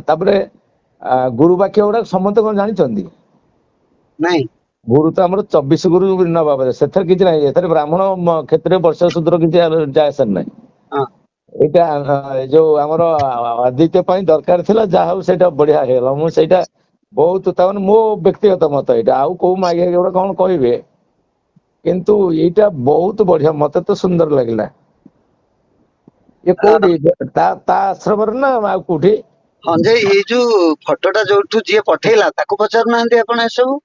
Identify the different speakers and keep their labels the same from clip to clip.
Speaker 1: ତାପରେ ଗୁରୁ ବାକ୍ୟ ଗୁଡା ସମସ୍ତେ କଣ ଜାଣିଛନ୍ତି?
Speaker 2: ନାଇଁ
Speaker 1: ଗୁରୁ ତ ଆମର 24 ଗୁରୁ ଭିନ୍ନ ଭାବରେ, ସେଥିରେ କିଛି ନାହିଁ। ଏଥିରେ ବ୍ରାହ୍ମଣ କ୍ଷେତ୍ରରେ ବର୍ଷ ସୂତ୍ର କିଛି ଯାଏ ଆସେ ନାହିଁ।
Speaker 2: ହଁ
Speaker 1: ଏଇଟା ଏ ଯୋଉ ଆମର ଆଦିତ୍ୟ ପାଇଁ ଦରକାର ଥିଲା, ଯାହା ହଉ ସେଇଟା ବଢିଆ ହେଇଗଲା। ମୁଁ ସେଇଟା ବହୁତ, ତାମାନେ ମୋ ବ୍ୟକ୍ତିଗତ ମତ ଏଇଟା, ଆଉ କୋଉ ମାଗିଆ ଗୋଟେ କଣ କହିବେ, କିନ୍ତୁ ଏଇଟା ବହୁତ ବଢିଆ, ମତେ ତ ସୁନ୍ଦର ଲାଗିଲା। ଏ କୋଉଠି ତା ଆଶ୍ରମରେ ନା ଆଉ କୋଉଠି?
Speaker 2: ହଁ ଯେ ଏଇ ଯୋଉ ଫଟୋଟା ଯୋଉଠୁ ଯିଏ ପଠେଇଲା ତାକୁ ପଚାରୁନାହାନ୍ତି ଆପଣ ଏସବୁ।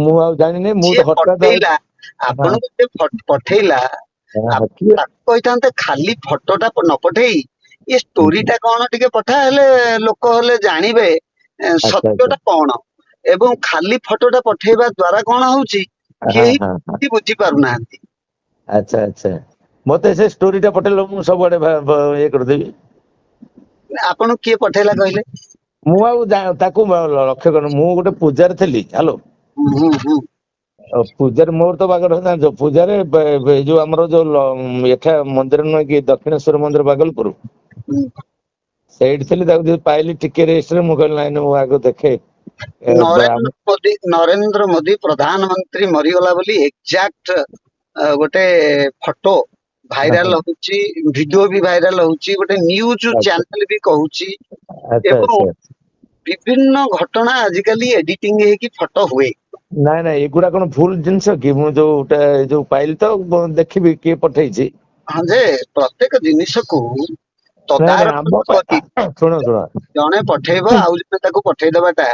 Speaker 1: ମୁଁ ଆଉ ଜାଣିନି, ମୁଁ
Speaker 2: ଯିଏ
Speaker 1: ତ ହଠାତ୍
Speaker 2: ପଠେଇଲା, ଆପଣଙ୍କୁ ଯିଏ ପଠେଇଲା,
Speaker 1: କିଏ
Speaker 2: ତାକୁ କହିଥାନ୍ତେ ଖାଲି ଫଟୋଟା ନ ପଠେଇ ଏ ଷ୍ଟୋରିଟା କଣ ଟିକେ ପଠା, ହେଲେ ଲୋକ ହେଲେ ଜାଣିବେ
Speaker 1: ଆଚ୍ଛା ଆଚ୍ଛା
Speaker 2: ସତ୍ୟଟା କଣ। ଏବଂ ଖାଲି ଫଟୋଟା ପଠେଇବା ଦ୍ଵାରା କଣ ହଉଛି,
Speaker 1: ହଁ
Speaker 2: କେହି
Speaker 1: ହଁ ହଁ
Speaker 2: ବୁଝି ପାରୁନାହାନ୍ତି।
Speaker 1: ଆଚ୍ଛା ଆଚ୍ଛା, ମତେ ସେ ଷ୍ଟୋରି ଟା ପଠେଇଲେ ମୁଁ ସବୁଆଡେ ଇଏ କରିଦେବି।
Speaker 2: ଆପଣଙ୍କୁ କିଏ ପଠେଇଲା କହିଲେ?
Speaker 1: ମୁଁ ଆଉ ତାକୁ ଲକ୍ଷ୍ୟ କରିନି, ମୁଁ ଗୋଟେ ପୂଜାରେ ଥିଲି। ହାଲୋ,
Speaker 2: ହୁଁ ହୁଁ
Speaker 1: ପୂଜାରେ ମୋର ତ ବାଗର ଜାଣିଛ, ପୂଜାରେ ଏଇ ଯୋଉ ଆମର ଯୋଉ ଏଠା ମନ୍ଦିର ନୁହେଁ କି, ଦକ୍ଷିଣେଶ୍ଵର ମନ୍ଦିର ବାଗଲପୁର,
Speaker 2: ହୁଁ।
Speaker 1: ସେଇଠି ଥିଲି। ତାକୁ ଯଦି ପାଇଲି ଟିକେ ରେଷ୍ଟରେ, ମୁଁ କହିଲି ନାଇଁ ମୁଁ ଆଗ ଦେଖେ।
Speaker 2: ନରେନ୍ଦ୍ର ମୋଦି ପ୍ରଧାନମନ୍ତ୍ରୀ ମରିଗଲା ବୋଲି ଏକ୍ଜାକ୍ଟ ଗୋଟେ ଫଟୋ ଭାଇରାଲ ହଉଛି, ଭିଡିଓ ବି ଭାଇରାଲ ହଉଛି, ଗୋଟେ ନ୍ୟୁଜ
Speaker 1: ଆଚ୍ଛା
Speaker 2: ଚ୍ୟାନେଲ ବି କହୁଛି। ଏବଂ
Speaker 1: ଆଚ୍ଛା।
Speaker 2: ବିଭିନ୍ନ ଘଟଣା ଆଜିକାଲି ଏଡିଟିଂ ହେଇକି ଫଟୋ ହୁଏ।
Speaker 1: ନାଇଁ ନାଇଁ, ଏଗୁଡା କଣ ଭୁଲ ଜିନିଷ କି? ମୁଁ ଯୋଉଟା ଯୋଉ ପାଇଲି ତ ଦେଖିବି କିଏ ପଠେଇଛି।
Speaker 2: ହଁ ଯେ ପ୍ରତ୍ୟେକ ଜିନିଷକୁ
Speaker 1: ନାଇଁ ନାଇଁ, ଆମ
Speaker 2: ତଦାରଖ କରି
Speaker 1: ଶୁଣ ଶୁଣ,
Speaker 2: ଜଣେ ପଠେଇବ, ଆଉ ଜଣେ ତାକୁ ପଠେଇଦବାଟା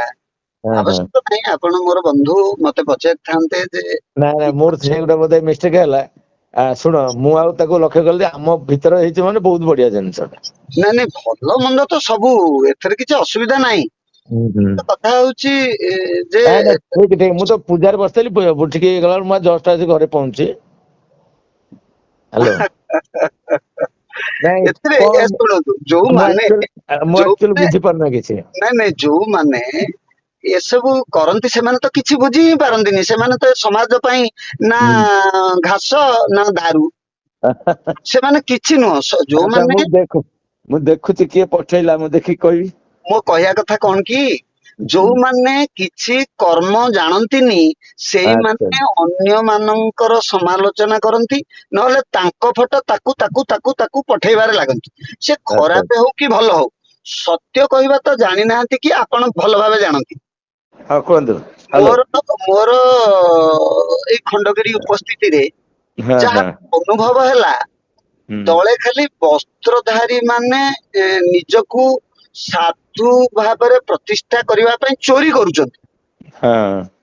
Speaker 1: ହଁ ହଁ,
Speaker 2: ଆବଶ୍ୟକ ନାହିଁ। ଆପଣ ମୋର ବନ୍ଧୁ, ମତେ ପଚାରିଥାନ୍ତେ ଯେ
Speaker 1: ନାଇଁ ନାଇଁ, ମୋର ସେ ଗୋଟେ ବୋଧେ ମିଷ୍ଟେକ୍ ହେଲା। ଶୁଣ, ମୁଁ ଆଉ ତାକୁ ଲକ୍ଷ୍ୟ କଲି ଯେ ଆମ ଭିତରେ ହେଇଛି ମାନେ ବହୁତ ବଢିଆ ଜିନିଷଟା।
Speaker 2: ନାଇଁ ନାଇଁ, ଭଲ ମନ୍ଦ ତ ସବୁ, ଏଥିରେ କିଛି ଅସୁବିଧା ନାହିଁ।
Speaker 1: ହୁଁ ହୁଁ,
Speaker 2: କଥା ହଉଛି ଯେ
Speaker 1: ନାଇଁ ନାଇଁ, ଠିକ ଠିକ। ମୁଁ ତ ପୂଜାରେ ବସିଥିଲି, ଉଠିକି ଗଲା ବେଳକୁ ମୁଁ ଜଷ୍ଟ ଆସି ଘରେ ପହଞ୍ଚୁଛି। ହ୍ୟାଲୋ, ନାଇଁ
Speaker 2: ଏଥିରେ
Speaker 1: କଣ,
Speaker 2: ଶୁଣନ୍ତୁ,
Speaker 1: ମୁଁ ଆକ୍ଚୁଆଲି
Speaker 2: ଯୋଉମାନେ
Speaker 1: ବୁଝିପାରୁନି କିଛି।
Speaker 2: ନାଇଁ ନାଇଁ, ଯୋଉମାନେ ଏସବୁ କରନ୍ତି ସେମାନେ ତ କିଛି ବୁଝି ହିଁ ପାରନ୍ତିନି। ସେମାନେ ତ ସମାଜ ପାଇଁ ନା
Speaker 1: ହୁଁ।
Speaker 2: ଘାସ ନା ଦାରୁ, ସେମାନେ କିଛି ନୁହଁ।
Speaker 1: ଆଚ୍ଛା,
Speaker 2: ଯୋଉମାନେ,
Speaker 1: ମୁଁ ଦେଖୁଛି କିଏ ପଠେଇଲା, ମୁଁ ଦେଖିକି କହିବି।
Speaker 2: ମୋ କହିବା କଥା କଣ କି, ଯୋଉମାନେ କିଛି କର୍ମ ଜାଣନ୍ତିନି,
Speaker 1: ଆଚ୍ଛା
Speaker 2: ସେଇମାନେ ଅନ୍ୟ ମାନଙ୍କର ସମାଲୋଚନା କରନ୍ତି, ନହେଲେ ତାଙ୍କ ଫଟୋ ତାକୁ ପଠେଇବାରେ ଲାଗନ୍ତି। ସେ
Speaker 1: ଆଚ୍ଛା,
Speaker 2: ଖରାପ ହଉ କି ଭଲ ହଉ, ସତ୍ୟ କହିବା ତ ଜାଣିନାହାନ୍ତି କି ଆପଣ ଭଲ ଭାବେ ଜାଣନ୍ତି।
Speaker 1: ହଁ କୁହନ୍ତୁ। ହ୍ୟାଲୋ,
Speaker 2: ମୋର ଏଇ ଖଣ୍ଡଗିରି ଉପସ୍ଥିତିରେ
Speaker 1: ହଁ
Speaker 2: ଯାହା
Speaker 1: ହଁ,
Speaker 2: ଅନୁଭବ ହେଲା,
Speaker 1: ହୁଁ,
Speaker 2: ଦଳେ ଖାଲି ବସ୍ତ୍ରଧାରୀ ମାନେ ନିଜକୁ ସାଧୁ ଭାବରେ ପ୍ରତିଷ୍ଠା କରିବା ପାଇଁ ଚୋରି କରୁଛନ୍ତି।
Speaker 1: ହଁ,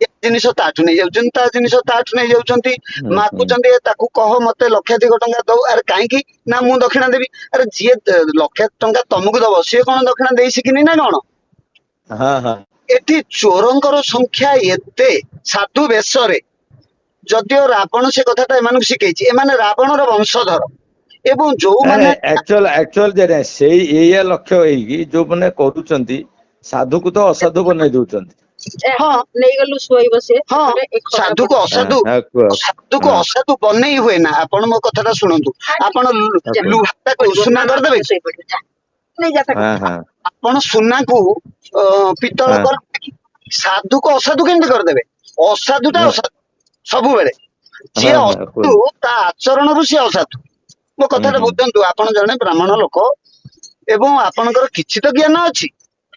Speaker 2: ଏ ଜିନିଷ ତାଠୁ ନେଇଯାଉଛନ୍ତି, ତା ଜିନିଷ ତାଠୁ ନେଇଯାଉଛନ୍ତି,
Speaker 1: ହୁଁ ହୁଁ,
Speaker 2: ମାଗୁଛନ୍ତି ତାକୁ କହ ମତେ ଲକ୍ଷାଧିକ ଟଙ୍କା ଦଉ। ଆରେ କାହିଁକି ନା ମୁଁ ଦକ୍ଷିଣା ଦେବି। ଆରେ ଯିଏ ଲକ୍ଷେ ଟଙ୍କା ତମକୁ ଦବ, ସିଏ କଣ ଦକ୍ଷିଣା ଦେଇ ଶିଖିନି ନା କଣ?
Speaker 1: ହଁ ହଁ,
Speaker 2: ଏଠି ଚୋରଙ୍କର ସଂଖ୍ୟା ଏତେ, ସାଧୁ ବେଶରେ। ଯଦିଓ ରାବଣ ସେ କଥାଟା ଏମାନଙ୍କୁ ଶିଖେଇଛି, ଏମାନେ ରାବଣର ବଂଶଧର। ଏବଂ ଯୋଉମାନେ
Speaker 1: ଆକ୍ଚୁଆଲ ସେଇ ଏଇଆ ଲକ୍ଷ୍ୟ ହେଇକି ଯୋଉମାନେ କରୁଛନ୍ତି, ସାଧୁକୁ ତ ଅସାଧୁ ବନେଇ ଦଉଛନ୍ତି।
Speaker 2: ହଁ ନେଇଗଲୁ ଶୋଇବ ସେ। ହଁ, ସାଧୁକୁ
Speaker 1: ହଁ
Speaker 2: ଅସାଧୁ,
Speaker 1: ହଁ କୁହ,
Speaker 2: ସାଧୁକୁ
Speaker 1: ହଁ
Speaker 2: ଅସାଧୁ ବନେଇ ହୁଏ ନା। ଆପଣ ମୋ କଥାଟା ଶୁଣନ୍ତୁ। ଆପଣ
Speaker 1: ହଁ କୁହ,
Speaker 2: ଲୁହାଟାକୁ ଉଷୁନା କରିଦେବେ କି?
Speaker 1: ହଁ ହଁ
Speaker 2: ଆପଣ ସୁନାକୁ ପିତ୍ତଳ
Speaker 1: ହଁ,
Speaker 2: କରନ୍ତି କି? ସାଧୁକୁ ଅସାଧୁ କେମିତି କରିଦେବେ? ଅସାଧୁଟା
Speaker 1: ନା,
Speaker 2: ଅସାଧୁ ସବୁବେଳେ। ଯିଏ
Speaker 1: ହଁ ହଁ
Speaker 2: ଅସାଧୁ,
Speaker 1: କୁହନ୍ତୁ,
Speaker 2: ତା ଆଚରଣରୁ ସିଏ ଅସାଧୁ। ମୋ
Speaker 1: ହୁଁ
Speaker 2: କଥାଟା
Speaker 1: ହୁଁ,
Speaker 2: ବୁଝନ୍ତୁ। ଆପଣ ଜଣେ ବ୍ରାହ୍ମଣ ଲୋକ ଏବଂ ଆପଣଙ୍କର କିଛି ତ ଜ୍ଞାନ ଅଛି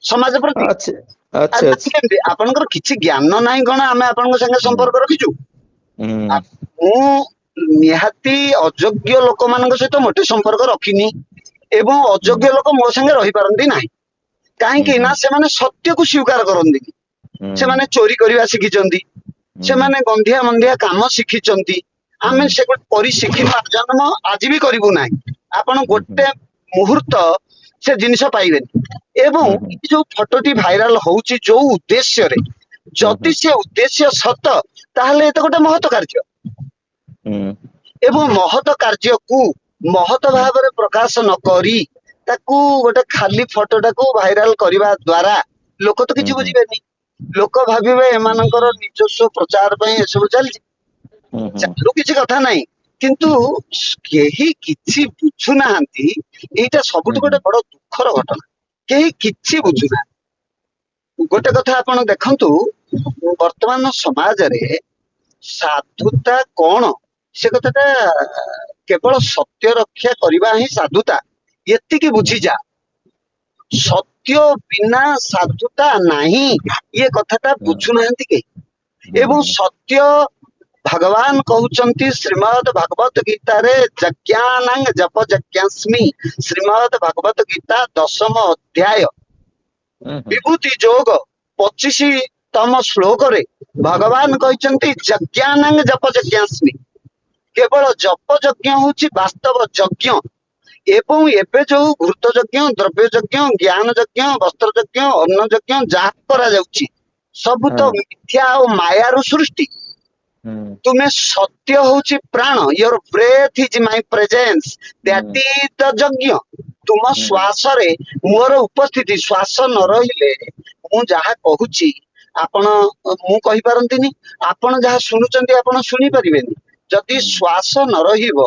Speaker 2: ସମାଜ ପ୍ରତି।
Speaker 1: ଅଛି ଅଛି
Speaker 2: ଆଉ
Speaker 1: ଅଛି,
Speaker 2: କେମିତି ଆପଣଙ୍କର କିଛି ଜ୍ଞାନ ନାହିଁ କଣ ଆମେ ଆପଣଙ୍କ ସାଙ୍ଗେ
Speaker 1: ହୁଁ
Speaker 2: ସମ୍ପର୍କ ରଖିଛୁ?
Speaker 1: ହୁଁ
Speaker 2: ମୁଁ ନିହାତି ଅଯୋଗ୍ୟ ଲୋକମାନଙ୍କ ସହିତ ମୋଟେ ସମ୍ପର୍କ ରଖିନି। ଏବଂ
Speaker 1: ହୁଁ
Speaker 2: ଅଯୋଗ୍ୟ ଲୋକ ମୋ ସାଙ୍ଗେ ରହିପାରନ୍ତି ନାହିଁ।
Speaker 1: ହୁଁ
Speaker 2: କାହିଁକି
Speaker 1: ହୁଁ
Speaker 2: ନା ସେମାନେ ସତ୍ୟକୁ ସ୍ୱୀକାର କରନ୍ତିନି।
Speaker 1: ହୁଁ
Speaker 2: ସେମାନେ ଚୋରି କରିବା ଶିଖିଛନ୍ତି।
Speaker 1: ହୁଁ
Speaker 2: ସେମାନେ ଗନ୍ଧିଆ ମନ୍ଧିଆ କାମ ଶିଖିଛନ୍ତି। ଆମେ
Speaker 1: ହୁଁ
Speaker 2: ସେଗୁଡା କରି ଶିଖିନୁ, ଜନ୍ମ ଆଜି ବି କରିବୁ ନାହିଁ। ଆପଣ
Speaker 1: ହୁଁ ହୁଁ
Speaker 2: ଗୋଟେ ମୁହୂର୍ତ୍ତ ସେ ଜିନିଷ ପାଇବେନି। ଏବଂ
Speaker 1: ହୁଁ
Speaker 2: ଏ ଯୋଉ ଫଟୋଟି ଭାଇରାଲ ହଉଛି ଯୋଉ ଉଦ୍ଦେଶ୍ୟରେ,
Speaker 1: ହୁଁ ହୁଁ
Speaker 2: ଯଦି ସେ ଉଦ୍ଦେଶ୍ୟ ସତ, ତାହେଲେ ଏତ ଗୋଟେ ମହତ କାର୍ଯ୍ୟ।
Speaker 1: ହୁଁ
Speaker 2: ଏବଂ ମହତ କାର୍ଯ୍ୟକୁ ମହତ
Speaker 1: ହୁଁ
Speaker 2: ଭାବରେ ପ୍ରକାଶ ନ କରି ତାକୁ ଗୋଟେ ଖାଲି ଫଟୋଟାକୁ ଭାଇରାଲ କରିବା ଦ୍ଵାରା ଲୋକ ତ
Speaker 1: ହୁଁ
Speaker 2: କିଛି
Speaker 1: ହୁଁ
Speaker 2: ବୁଝିବେନି। ଲୋକ ଭାବିବେ ଏମାନଙ୍କର ନିଜସ୍ୱ ପ୍ରଚାର ପାଇଁ ଏସବୁ ଚାଲିଛି।
Speaker 1: ହୁଁ ହୁଁ
Speaker 2: ଚାଲୁ, କିଛି କଥା ନାହିଁ। କିନ୍ତୁ କେହି କିଛି ବୁଝୁନାହାନ୍ତି। ଏଇଟା ସବୁଠୁ
Speaker 1: ହୁଁ
Speaker 2: ଗୋଟେ ବଡ ଦୁଃଖର ଘଟଣା। କେହି କିଛି ବୁଝୁନା। ଗୋଟେ କଥା ଆପଣ ଦେଖନ୍ତୁ, ବର୍ତ୍ତମାନ ସମାଜରେ ସାଧୁତା କଣ ସେ କଥାଟା କେବଳ ସତ୍ୟ ରକ୍ଷା କରିବା ହିଁ ସାଧୁତା, ଏତିକି ବୁଝିଯା। ସତ୍ୟ ବିନା ସାଧୁତା ନାହିଁ, ଇଏ କଥାଟା
Speaker 1: ହୁଁ
Speaker 2: ବୁଝୁନାହାନ୍ତି କେହି। ଏବଂ
Speaker 1: ହୁଁ
Speaker 2: ସତ୍ୟ ଭଗବାନ କହୁଛନ୍ତି ଶ୍ରୀମଦ ଭଗବତ ଗୀତାରେ, ଯଜ୍ଞାନାଂ ଜପ ଯଜ୍ଞାସ୍ମି, ଶ୍ରୀମଦ ଭଗବତ ଗୀତା 10ମ ଅଧ୍ୟାୟ
Speaker 1: ହୁଁ
Speaker 2: ବିଭୂତି ଯୋଗ 25ତମ ଶ୍ଲୋକରେ ଭଗବାନ କହିଛନ୍ତି ଯଜ୍ଞାନାଂ ଜପ ଯଜ୍ଞାସ୍ମି, କେବଳ ଜପ ଯଜ୍ଞ ହଉଛି ବାସ୍ତବ ଯଜ୍ଞ। ଏବଂ ଏବେ ଯୋଉ ଘୃତ ଯଜ୍ଞ, ଦ୍ରବ୍ୟ ଯଜ୍ଞ, ଜ୍ଞାନ ଯଜ୍ଞ, ବସ୍ତ୍ର ଯଜ୍ଞ, ଅନ୍ନ ଯଜ୍ଞ ଯାହା କରାଯାଉଛି ସବୁ ତ
Speaker 1: ହଁ
Speaker 2: ମିଥ୍ୟା ଆଉ ମାୟାରୁ ସୃଷ୍ଟି।
Speaker 1: ହୁଁ
Speaker 2: ତୁମେ ସତ୍ୟ ହଉଛି ପ୍ରାଣ, your breath is my presence, that
Speaker 1: ହୁଁ
Speaker 2: ଇଜ ଦ ଯଜ୍ଞ। ତୁମ
Speaker 1: ହୁଁ
Speaker 2: ଶ୍ୱାସରେ ମୋର ଉପସ୍ଥିତି, ଶ୍ୱାସ ନ ରହିଲେ ମୁଁ ଯାହା କହୁଛି ଆପଣ, ମୁଁ କହିପାରନ୍ତିନି, ଆପଣ ଯାହା ଶୁଣୁଛନ୍ତି ଆପଣ ଶୁଣି ପାରିବେନି। ଯଦି
Speaker 1: ହୁଁ
Speaker 2: ଶ୍ୱାସ ନ ରହିବ,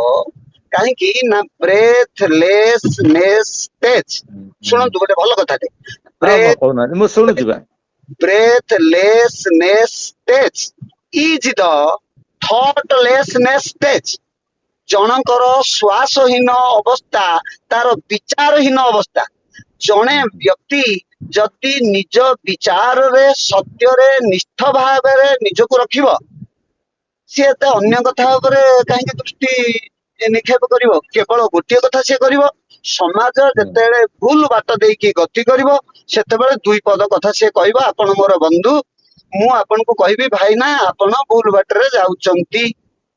Speaker 2: କାହିଁକି ନା ବ୍ରେଥଲେସନେସ ଷ୍ଟେଜ।
Speaker 1: ହୁଁ
Speaker 2: ଶୁଣନ୍ତୁ ଗୋଟେ ଭଲ କଥାଟେ,
Speaker 1: ହଁ ମୁଁ କହୁନାହାନ୍ତି, ମୁଁ ଶୁଣୁଛି ବା।
Speaker 2: breathlessness stage is the thoughtlessness stage। ଜଣଙ୍କର ଶ୍ୱାସହୀନ ଅବସ୍ଥା ତାର ବିଚାରହୀନ ଅବସ୍ଥା। ଜଣେ
Speaker 1: ହୁଁ
Speaker 2: ବ୍ୟକ୍ତି ଯଦି ନିଜ ବିଚାରରେ ସତ୍ୟରେ ନିଷ୍ଠ ଭାବରେ ନିଜକୁ ରଖିବ, ସିଏ ଏତେ ଅନ୍ୟ କଥା ଉପରେ କାହିଁକି ଦୃଷ୍ଟି ନିକ୍ଷେପ କରିବ? କେବଳ ଗୋଟିଏ କଥା ସିଏ କରିବ, ସମାଜ
Speaker 1: ହୁଁ
Speaker 2: ଯେତେବେଳେ ଭୁଲ ବାଟ ଦେଇକି ଗତି କରିବ ସେତେବେଳେ ଦୁଇ ପଦ କଥା ସିଏ କହିବ, ଆପଣ ମୋର ବନ୍ଧୁ, ମୁଁ ଆପଣଙ୍କୁ କହିବି ଭାଇନା ଆପଣ ଭୁଲ ବାଟରେ ଯାଉଛନ୍ତି,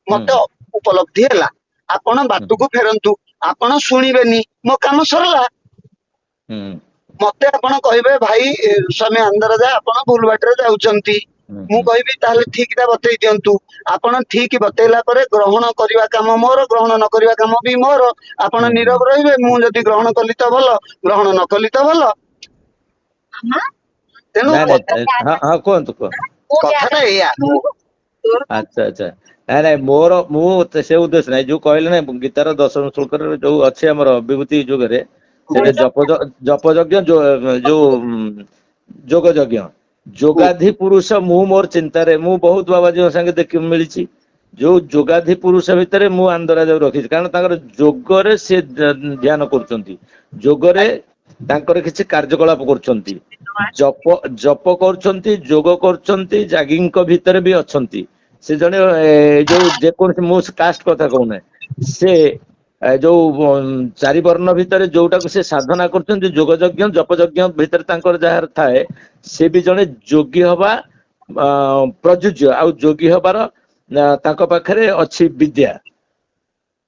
Speaker 1: ହୁଁ
Speaker 2: ମତେ ଉପଲବ୍ଧି ହେଲା, ଆପଣ
Speaker 1: ହୁଁ
Speaker 2: ବାଟକୁ ଫେରନ୍ତୁ। ଆପଣ ଶୁଣିବେନି, ମୋ କାମ ସରିଲା।
Speaker 1: ହୁଁ
Speaker 2: ମତେ ଆପଣ କହିବେ ଭାଇ ସ୍ୱାମୀ ଆନନ୍ଦରାଜା ଆପଣ ଭୁଲ ବାଟରେ ଯାଉଛନ୍ତି,
Speaker 1: ହୁଁ
Speaker 2: ମୁଁ
Speaker 1: ହୁଁ
Speaker 2: କହିବି ତାହେଲେ ଠିକ ଟା ବତେଇ ଦିଅନ୍ତୁ। ଆପଣ ଠିକ ବତେଇଲା ପରେ ଗ୍ରହଣ କରିବା କାମ ମୋର, ଗ୍ରହଣ ନ କରିବା କାମ ବି ମୋର। ଆପଣ
Speaker 1: ହୁଁ ହୁଁ
Speaker 2: ନୀରବ ରହିବେ, ମୁଁ ଯଦି ଗ୍ରହଣ କଲି ତ ଭଲ, ଗ୍ରହଣ ନ କଲି ତ ଭଲ। ତେଣୁ
Speaker 1: ନାଇଁ ନାଇଁ, ହଁ ହଁ କୁହନ୍ତୁ କୁହନ୍ତୁ।
Speaker 2: କଥାଟା ଏଇଆ।
Speaker 1: ଆଚ୍ଛା ଆଚ୍ଛା, ନାଇଁ ନାଇଁ ମୁଁ ସେ ଉଦ୍ଦେଶ୍ୟ ନାହିଁ, ଯୋଉ କହିଲେ ନାଇଁ ଗୀତାର 10ମ ଶ୍ଲୋକରେ ଯୋଉ ଅଛି ଆମର ବିଭୂତି ଯୁଗରେ, ସେଇଟା ଜପ ଯଜ୍ଞ, ଯୋଉ ଯୋଗ ଯଜ୍ଞ, ଯୋଗାଧି ପୁରୁଷ ମୁଁ ମୋର ଚିନ୍ତାରେ, ମୁଁ ବହୁତ ବାବାଜୀଙ୍କ ସାଙ୍ଗେ ଦେଖି ମିଳିଛି, ଯୋଉ ଯୋଗାଧି ପୁରୁଷ ଭିତରେ ମୁଁ ଆନନ୍ଦରାଜାକୁ ରଖିଛି, କାରଣ ତାଙ୍କର ଯୋଗରେ ସେ ଧ୍ୟାନ କରୁଛନ୍ତି, ଯୋଗରେ ତାଙ୍କର କିଛି କାର୍ଯ୍ୟକଳାପ କରୁଛନ୍ତି, ଜପ କରୁଛନ୍ତି, ଯୋଗ କରୁଛନ୍ତି, ଜାଗିଙ୍କ ଭିତରେ ବି ଅଛନ୍ତି। ସେ ଜଣେ ଯୋଉ ଯେକୌଣସି, ମୁଁ କାଷ୍ଟ କଥା କହୁନାହିଁ, ସେ ଯୋଉ ଚାରି ବର୍ଣ୍ଣ ଭିତରେ ଯୋଉଟାକୁ ସେ ସାଧନା କରୁଛନ୍ତି, ଯୋଗ ଯଜ୍ଞ ଜପ ଯଜ୍ଞ ଭିତରେ ତାଙ୍କର ଯାହାର ଥାଏ, ସେ ବି ଜଣେ ଯୋଗୀ ହବା ପ୍ରଯୁଜ୍ୟ, ଆଉ ଯୋଗୀ ହବାର ତାଙ୍କ ପାଖରେ ଅଛି ବିଦ୍ୟା,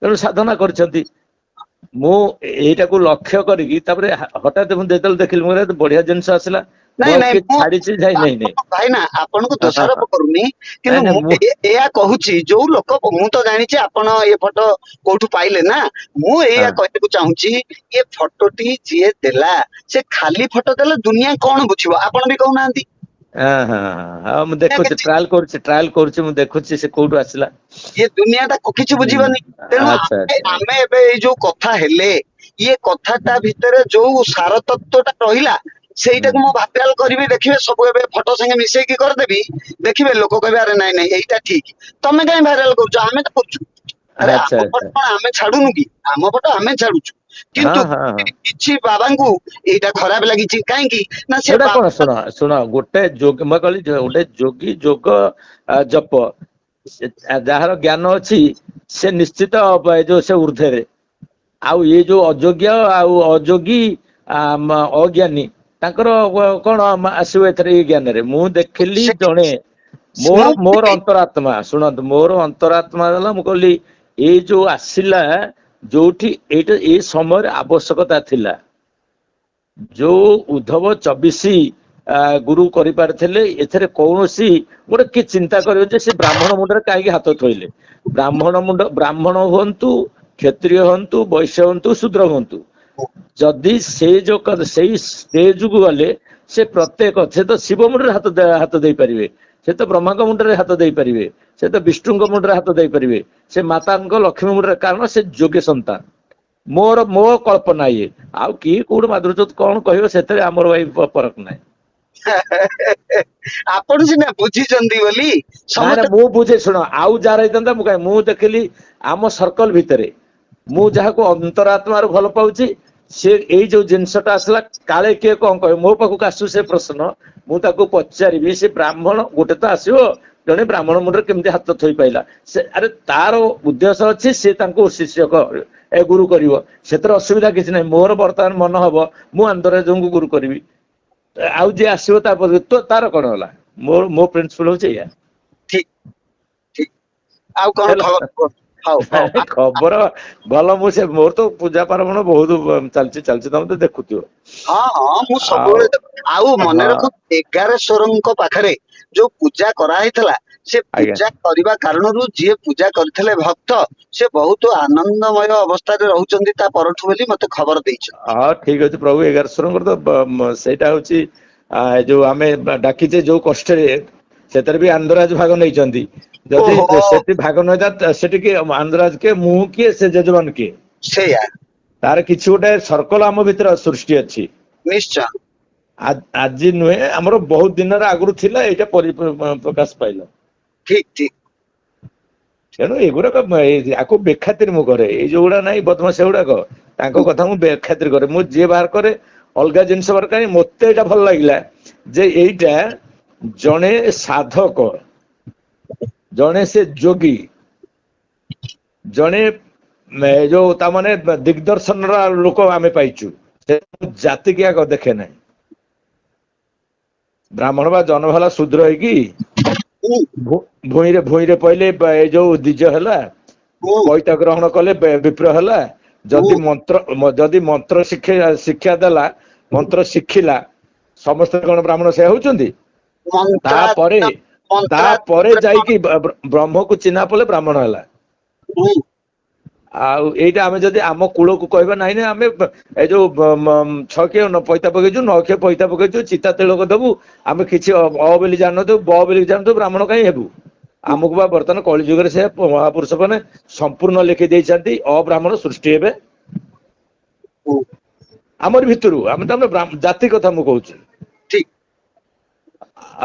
Speaker 1: ତେଣୁ ସାଧନା କରିଛନ୍ତି। ମୁଁ ଏଇଟାକୁ ଲକ୍ଷ୍ୟ କରିକି ତାପରେ ହଠାତ୍ ମୁଁ ଯେତେବେଳେ ଦେଖିଲି, ମୁଁ ବଢିଆ ଜିନିଷ ଆସିଲା, ମୁଁ
Speaker 2: ନାଇଁ
Speaker 1: ଆଉ
Speaker 2: ନାଇଁ,
Speaker 1: କିଏ ଛାଡିଛି ଯାଇ ନାଇଁ ନାଇଁ।
Speaker 2: ଭାଇନା ଆପଣଙ୍କୁ
Speaker 1: ହଁ ହଁ
Speaker 2: ଦୋଷାରୋପ
Speaker 1: ହଁ।
Speaker 2: କରୁନି, କିନ୍ତୁ
Speaker 1: ନାଇଁ ନାଇଁ
Speaker 2: ମୁଁ ଏଇଆ କହୁଛି, ଯୋଉ ଲୋକ, ମୁଁ ତ ଜାଣିଛି ଆପଣ ଏ ଫଟୋ କୋଉଠୁ ପାଇଲେ ନା, ମୁଁ ଏଇଆ
Speaker 1: ହଁ
Speaker 2: କହିବାକୁ ଚାହୁଁଛି, ଏ ଫଟୋଟି ଯିଏ ଦେଲା, ସେ ଖାଲି ଫଟୋ ଦେଲେ ଦୁନିଆ କଣ ବୁଝିବ ଆପଣ ବି କହୁନାହାନ୍ତି।
Speaker 1: ହଁ ହଁ ହଁ, ମୁଁ ଦେଖୁଛି, ଟ୍ରାଏଲ କରୁଛି, ମୁଁ ଦେଖୁଛି ସେ କୋଉଠୁ ଆସିଲା।
Speaker 2: ଇଏ ଦୁନିଆ ଟା କିଛି ବୁଝିବନି। ତେଣୁ
Speaker 1: ଆଚ୍ଛା ଆଚ୍ଛା
Speaker 2: ଆମେ ଏବେ ଏଇ ଯୋଉ କଥା ହେଲେ, ଇଏ କଥାଟା ଭିତରେ ଯୋଉ ସାର ତତ୍ଵଟା ରହିଲା,
Speaker 1: ହୁଁ
Speaker 2: ସେଇଟାକୁ ମୁଁ ଭାଇରାଲ କରିବି, ଦେଖିବେ ସବୁ ଏବେ ଫଟୋ ସାଙ୍ଗେ ମିଶେଇକି କରିଦେବି, ଦେଖିବେ ଲୋକ କହିବେ ଆରେ ନାଇଁ ନାଇଁ ଏଇଟା ଠିକ। ତମେ କାହିଁ ଭାଇରାଲ କରୁଛ? ଆମେ ତ କରୁଛୁ। ଆରେ ଆମ
Speaker 1: ଆଚ୍ଛା
Speaker 2: ଫଟୋ
Speaker 1: ଆଚ୍ଛା
Speaker 2: କଣ ଆମେ ଛାଡୁନୁ କି? ଆମ ଫଟୋ ଆମେ ଛାଡୁଛୁ,
Speaker 1: ହଁ
Speaker 2: କିନ୍ତୁ
Speaker 1: ହଁ ହଁ।
Speaker 2: କିଛି ବାବାଙ୍କୁ ଏଇଟା ଖରାପ ଲାଗିଛି, କାହିଁକି ନା ସେ
Speaker 1: ଏଇଟା କଣ,
Speaker 2: ବାବା
Speaker 1: ଶୁଣ ଗୋଟେ ଯୋଗ, ମୁଁ କହିଲି ଗୋଟେ ଯୋଗୀ ଯୋଗ ଜପ, ଯାହାର ଜ୍ଞାନ ଅଛି ସେ ନିଶ୍ଚିତ ଏ ଯୋଉ ସେ ଉର୍ଦ୍ଧ୍ୱରେ, ଆଉ ଇଏ ଯୋଉ ଅଯୋଗ୍ୟ ଆଉ ଅଯୋଗୀ ଅଜ୍ଞାନୀ, ତାଙ୍କର କଣ ଆସିବ ଏଥିରେ ଏଇ ଜ୍ଞାନରେ? ମୁଁ ଦେଖିଲି
Speaker 2: ସେ
Speaker 1: ଜଣେ,
Speaker 2: ମୁଁ
Speaker 1: ମୋର ଅନ୍ତରାତ୍ମା, ଶୁଣନ୍ତୁ, ମୋର ଅନ୍ତରାତ୍ମା ଦେଲା, ମୁଁ କହିଲି ଏଇ ଯୋଉ ଆସିଲା, ଯୋଉଠି ଏଇଟା ଏଇ ସମୟରେ ଆବଶ୍ୟକତା ଥିଲା, ଯୋଉ ଉଦ୍ଧବ 24 ଗୁରୁ କରିପାରିଥିଲେ, ଏଥିରେ କୌଣସି ଗୋଟେ କିଏ ଚିନ୍ତା କରିବ ଯେ ସେ ବ୍ରାହ୍ମଣ ମୁଣ୍ଡରେ କାହିଁକି ହାତ ଥୋଇଲେ? ବ୍ରାହ୍ମଣ ହୁଅନ୍ତୁ, କ୍ଷତ୍ରିୟ ହୁଅନ୍ତୁ, ବୈଶ୍ୟ ହୁଅନ୍ତୁ, ଶୂଦ୍ର ହୁଅନ୍ତୁ, ଯଦି ସେଇ ଷ୍ଟେଜକୁ ଗଲେ, ସେ ପ୍ରତ୍ୟେକ, ସେ ତ ଶିବ ମୁଣ୍ଡରେ ହାତ ଦେଇପାରିବେ, ସେ ତ ବ୍ରହ୍ମାଙ୍କ ମୁଣ୍ଡରେ ହାତ ଦେଇପାରିବେ, ସେ ତ ବିଷ୍ଣୁଙ୍କ ମୁଣ୍ଡରେ ହାତ ଦେଇପାରିବେ, ସେ ମାତାଙ୍କ ଲକ୍ଷ୍ମୀ ମୁଣ୍ଡରେ, କାରଣ ସେ ଯୋଗ୍ୟ ସନ୍ତାନ। ମୋ କଳ୍ପନା ଇଏ। ଆଉ କିଏ କୋଉଠି ମାଧୁର୍ଯ୍ୟ କଣ କହିବ ସେଥିରେ ଆମର ଭାଇ ଫରକ ନାହିଁ।
Speaker 2: ଆପଣ ସିନା ବୁଝିଛନ୍ତି ବୋଲି
Speaker 1: ନାଇଁ ନା
Speaker 2: ସମସ୍ତେ।
Speaker 1: ମୁଁ ବୁଝେ, ଶୁଣ ଆଉ ଯାହାର ହେଇଥାନ୍ତା ମୁଁ ଦେଖିଲି ଆମ ସର୍କଲ ଭିତରେ ମୁଁ ଯାହାକୁ ଅନ୍ତରାତ୍ମାରୁ ଭଲ ପାଉଛି, ସେ ଏଇ ଯୋଉ ଜିନିଷଟା ଆସିଲା କାଳେ କିଏ କଣ କହିବ, ମୋ ପାଖକୁ ଆସୁ ସେ ପ୍ରଶ୍ନ, ମୁଁ ତାକୁ ପଚାରିବି ସେ ବ୍ରାହ୍ମଣ ଗୋଟେ ତ ଆସିବ, ଜଣେ ବ୍ରାହ୍ମଣ ମୁଣ୍ଡରେ କେମିତି ହାତ ଥୋଇ ପାଇଲା, ସେ ଆରେ ତାର ଉଦ୍ଦେଶ୍ୟ ଅଛି ସେ ତାଙ୍କୁ ଶିଷ୍ୟ ଗୁରୁ କରିବ, ସେଥିରେ ଅସୁବିଧା କିଛି ନାହିଁ। ମୋର ବର୍ତ୍ତମାନ ମନ ହବ ମୁଁ ଆନ୍ତରାଜଙ୍କୁ ଗୁରୁ କରିବି, ଆଉ ଯିଏ ଆସିବ ତାପରେ ତ ତାର କଣ ହେଲା, ମୋ ପ୍ରିନ୍ସିପଲ ହଉଛି ଏଇଆ।
Speaker 2: ଠିକ ଠିକ। ଆଉ କଣ
Speaker 1: ହେଲା
Speaker 2: ଖବର କୁହ? ହଉ ହଉ
Speaker 1: ଖବର ଭଲ। ମୁଁ ସେ ମୋର ତ ପୂଜା ପାର୍ବଣ ବହୁତ ଚାଲିଛି ତମେ ତ ଦେଖୁଥିବ।
Speaker 2: ହଁ ହଁ ମୁଁ
Speaker 1: ଆଉ
Speaker 2: ସବୁବେଳେ ଆଉ ମନେ
Speaker 1: ହଁ
Speaker 2: ରଖ, ଏଗାରେଶ୍ୱରଙ୍କ ପାଖରେ ଯୋଉ ପୂଜା କରାହେଇଥିଲା, ସେ
Speaker 1: ଆଜ୍ଞା,
Speaker 2: ପୂଜା କରିବା କାରଣରୁ ଯିଏ ପୂଜା କରିଥିଲେ ଭକ୍ତ, ସେ ବହୁତ ଆନନ୍ଦମୟ ଅବସ୍ଥାରେ ରହୁଛନ୍ତି ତା ପରଠୁ ବୋଲି ମତେ ଖବର ଦେଇଛନ୍ତି।
Speaker 1: ହଁ ଠିକ ଅଛି। ପ୍ରଭୁ ଏଗାରେଶ୍ୱରଙ୍କର ତ ସେଇଟା ହଉଛି ଯୋଉ ଆମେ ଡାକିଛେ ଯୋଉ କଷ୍ଟରେ, ସେଥିରେ ବି ଆନନ୍ଦରାଜ ଭାଗ ନେଇଛନ୍ତି। ଯଦି
Speaker 2: ଓହୋ
Speaker 1: ସେଠି ଭାଗ ନଇଥା ସେଠି କିଏ ଆନନ୍ଦରାଜ କିଏ, ମୁଁ କିଏ, ସେ ଯଜମାନ କିଏ?
Speaker 2: ସେଇଆ
Speaker 1: ତାର କିଛି ଗୋଟେ ସର୍କଲ ଆମ ଭିତରେ ସୃଷ୍ଟି ଅଛି।
Speaker 2: ନିଶ୍ଚୟ।
Speaker 1: ଆଜି ନୁହେଁ, ଆମର ବହୁତ ଦିନର ଆଗରୁ ଥିଲା, ଏଇଟା ପ୍ରକାଶ ପାଇଲା।
Speaker 2: ଠିକ ଠିକ।
Speaker 1: ତେଣୁ ଏଗୁଡାକ ଆକୁ ବେଖାତିର ମୁଁ କରେ, ଏଇ ଯୋଉଗୁଡା ନାଇଁ ବଦମାସ ଗୁଡାକ ତାଙ୍କ କଥା ମୁଁ ବେଖାତିର କରେ। ମୁଁ ଯିଏ ବାହାର କରେ ଅଲଗା ଜିନିଷ ବାହାର କରେ। ମତେ ଏଇଟା ଭଲ ଲାଗିଲା ଯେ ଏଇଟା ଜଣେ ସାଧକ, ଜଣେ ସେ ଯୋଗୀ, ଜଣେ ଯୋଉ ତା ମାନେ ଦିଗଦର୍ଶନର ଲୋକ ଆମେ ପାଇଛୁ। ସେ ଜାତିକି ଆଗ ଦେଖେ ନାହିଁ। ବ୍ରାହ୍ମଣ ବା ଜନ୍ମ ହେଲା ଶୂଦ୍ର ହେଇକି,
Speaker 2: ହୁଁ
Speaker 1: ଭୂଇଁରେ ପଇଲେ ଏଇ ଯୋଉ ଦ୍ୱିଜ ହେଲା,
Speaker 2: ହୁଁ
Speaker 1: ପଇତା ଗ୍ରହଣ କଲେ ବିପ୍ର ହେଲା,
Speaker 2: ହୁଁ।
Speaker 1: ଯଦି ମନ୍ତ୍ର ଶିକ୍ଷା ଦେଲା, ମନ୍ତ୍ର ଶିଖିଲା, ସମସ୍ତେ କଣ ବ୍ରାହ୍ମଣ ସେୟା ହଉଛନ୍ତି?
Speaker 2: ମନ୍ତ୍ରା
Speaker 1: ତାପରେ
Speaker 2: ମନ୍ତ୍ରା
Speaker 1: ତାପରେ ଯାଇକି ବ୍ରହ୍ମକୁ ଚିହ୍ନା ପଡିଲେ ବ୍ରାହ୍ମଣ ହେଲା।
Speaker 2: ହୁଁ
Speaker 1: ଆଉ ଏଇଟା ଆମେ ଯଦି ଆମ କୂଳକୁ କହିବା ନାହିଁ ନା, ଆମେ ଏଇ ଯୋଉ 6 ପଇତା ପକେଇଛୁ, 9 ପଇତା ପକେଇଛୁ, ଚିତା ତିଳକ ଦବୁ, ଆମେ କିଛି ବୋଲି ଜାଣିନଥିବୁ, ବୋଲି ଜାଣିଥିବୁ, ବ୍ରାହ୍ମଣ କାହିଁ ହେବୁ? ଆମକୁ ବା ବର୍ତ୍ତମାନ କଳି ଯୁଗରେ ସେ ମହାପୁରୁଷ ମାନେ ସମ୍ପୂର୍ଣ୍ଣ ଲେଖି ଦେଇଛନ୍ତି, ଅବ୍ରାହ୍ମଣ ସୃଷ୍ଟି ହେବେ
Speaker 2: ହୁଁ
Speaker 1: ଆମରି ଭିତରୁ। ଆମେ ତ ଜାତି କଥା ମୁଁ କହୁଛି।
Speaker 2: ଠିକ।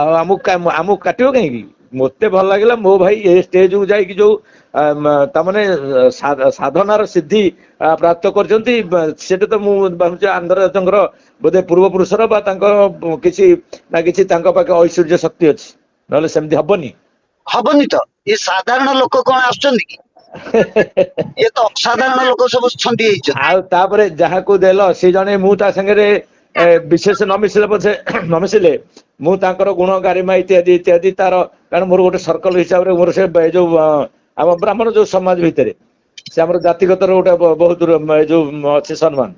Speaker 1: ଆଉ ଆମକୁ କାଟିବ କାହିଁକି? ମତେ ଭଲ ଲାଗିଲା ମୋ ଭାଇ ଏ ଷ୍ଟେଜକୁ ଯାଇକି ଯୋଉ ତାମାନେ ସାଧନାର ସିଦ୍ଧି ପ୍ରାପ୍ତ କରିଛନ୍ତି, ସେଟା ତ ମୁଁ ଭାବୁଛି ଆନ୍ଦରାଜଙ୍କର ବୋଧେ ପୂର୍ବ ପୁରୁଷର ବା ତାଙ୍କର କିଛି ନା କିଛି ତାଙ୍କ ପାଖେ ଐଶ୍ୱର୍ଯ୍ୟ ଶକ୍ତି ଅଛି, ନହେଲେ ସେମିତି ହବନି।
Speaker 2: ହବନି ତ, ଇଏ ସାଧାରଣ ଲୋକ କଣ ଆସୁଛନ୍ତି କି? ଇଏ ତ ଅସାଧାରଣ ଲୋକ ସବୁ ଛନ୍ଦି ହେଇଛନ୍ତି।
Speaker 1: ଆଉ ତାପରେ ଯାହାକୁ ଦେଲ ସେ ଜଣେ, ମୁଁ ତା ସାଙ୍ଗରେ ବିଶେଷ ନ ମିଶିଲେ ପଛେ ନ ମିଶିଲେ ମୁଁ ତାଙ୍କର ଗୁଣ ଗାରିମା ଇତ୍ୟାଦି ଇତ୍ୟାଦି ତାର, କାରଣ ମୋର ଗୋଟେ ସର୍କଲ ହିସାବରେ ମୋର ସେ ଯୋଉ ଆମ ବ୍ରାହ୍ମଣ ଯୋଉ ସମାଜ ଭିତରେ ସେ ଆମର ଜାତିଗତର ଗୋଟେ ବହୁତ ଯୋଉ ଅଛି ସମ୍ମାନ।